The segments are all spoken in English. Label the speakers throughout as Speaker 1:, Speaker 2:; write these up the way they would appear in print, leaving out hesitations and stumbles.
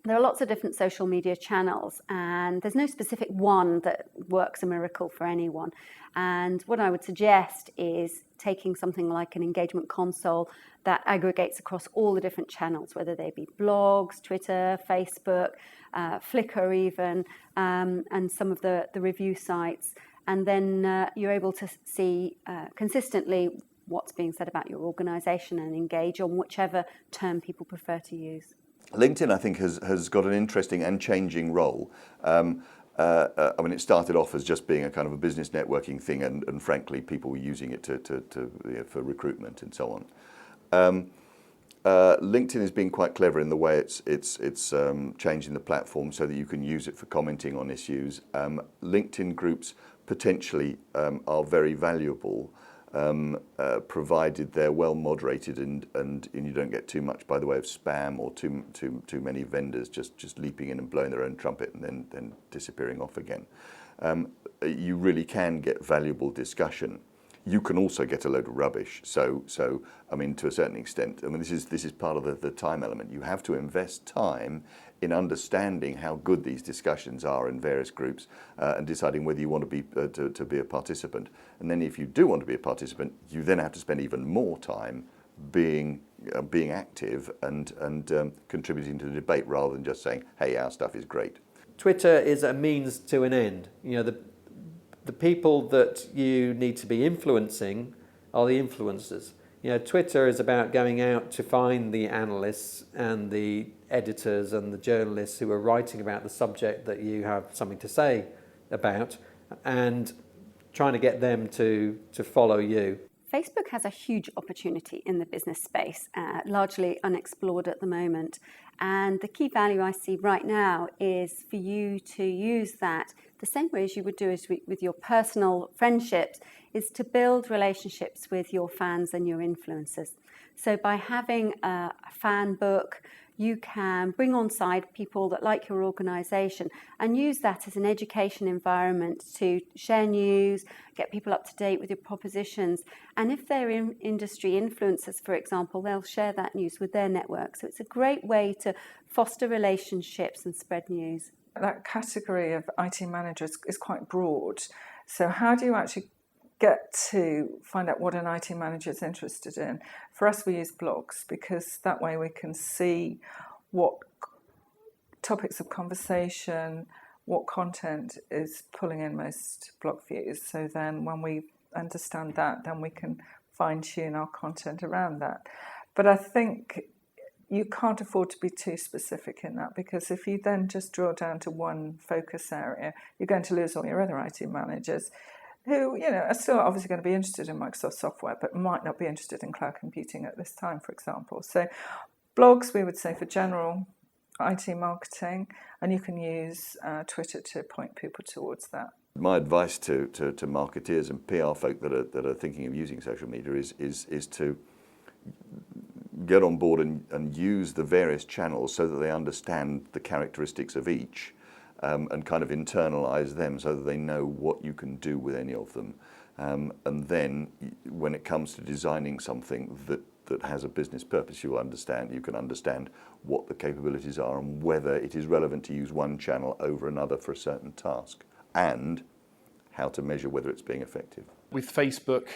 Speaker 1: There are lots of different social media channels, and there's no specific one that works a miracle for anyone. And what I would suggest is taking something like an engagement console that aggregates across all the different channels, whether they be blogs, Twitter, Facebook, Flickr even, and some of the review sites. And then you're able to see consistently what's being said about your organisation and engage on whichever term people prefer to use.
Speaker 2: LinkedIn, I think, has got an interesting and changing role. I mean, it started off as just being a kind of a business networking thing, and frankly, people were using it for recruitment and so on. LinkedIn has been quite clever in the way it's changing the platform so that you can use it for commenting on issues. LinkedIn groups potentially are very valuable, provided they're well moderated and you don't get too much by the way of spam or too many vendors just leaping in and blowing their own trumpet and then disappearing off again. You really can get valuable discussion. You can also get a load of rubbish. So I mean, to a certain extent, I mean, this is part of the time element. You have to invest time in understanding how good these discussions are in various groups and deciding whether you want to be a participant. And then if you do want to be a participant, you then have to spend even more time being active and contributing to the debate rather than just saying, hey, our stuff is great.
Speaker 3: Twitter is a means to an end. You know, the people that you need to be influencing are the influencers. You know, Twitter is about going out to find the analysts and the editors and the journalists who are writing about the subject that you have something to say about and trying to get them to follow you.
Speaker 1: Facebook has a huge opportunity in the business space, largely unexplored at the moment. And the key value I see right now is for you to use that the same way as you would do as with your personal friendships, is to build relationships with your fans and your influencers. So by having a fan book, you can bring on side people that like your organisation and use that as an education environment to share news, get people up to date with your propositions. And if they're industry influencers, for example, they'll share that news with their network. So it's a great way to foster relationships and spread news.
Speaker 4: That category of IT managers is quite broad. So how do you actually get to find out what an IT manager is interested in? For us, we use blogs because that way we can see what topics of conversation, what content is pulling in most blog views. So then when we understand that, then we can fine-tune our content around that. But I think you can't afford to be too specific in that, because if you then just draw down to one focus area, you're going to lose all your other IT managers who, you know, are still obviously going to be interested in Microsoft software, but might not be interested in cloud computing at this time, for example. So blogs, we would say, for general IT marketing, and you can use Twitter to point people towards that.
Speaker 2: My advice to marketeers and PR folk that are thinking of using social media is to get on board and use the various channels so that they understand the characteristics of each and kind of internalize them so that they know what you can do with any of them. And then when it comes to designing something that has a business purpose, you can understand what the capabilities are and whether it is relevant to use one channel over another for a certain task, and how to measure whether it's being effective.
Speaker 5: With Facebook,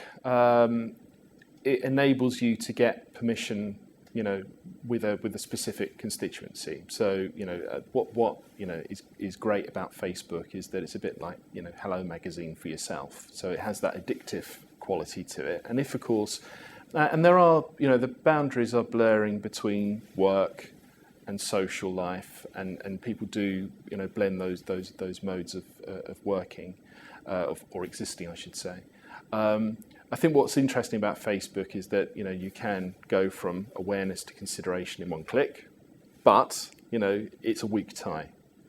Speaker 5: it enables you to get permission, you know, with a specific constituency. So, you know, what you know is great about Facebook is that it's a bit like, you know, Hello Magazine for yourself. So it has that addictive quality to it. And if, of course, and there are, you know, the boundaries are blurring between work and social life, and people do, you know, blend those modes of working, or existing, I should say. I think what's interesting about Facebook is that, you know, you can go from awareness to consideration in one click, but, you know, it's a weak tie,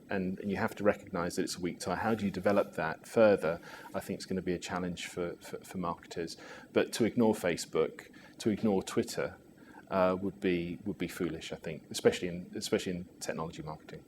Speaker 5: and you have to recognise that it's a weak tie. How do you develop that further? I think it's going to be a challenge for marketers. But to ignore Facebook, to ignore Twitter, would be foolish, I think, especially in technology marketing.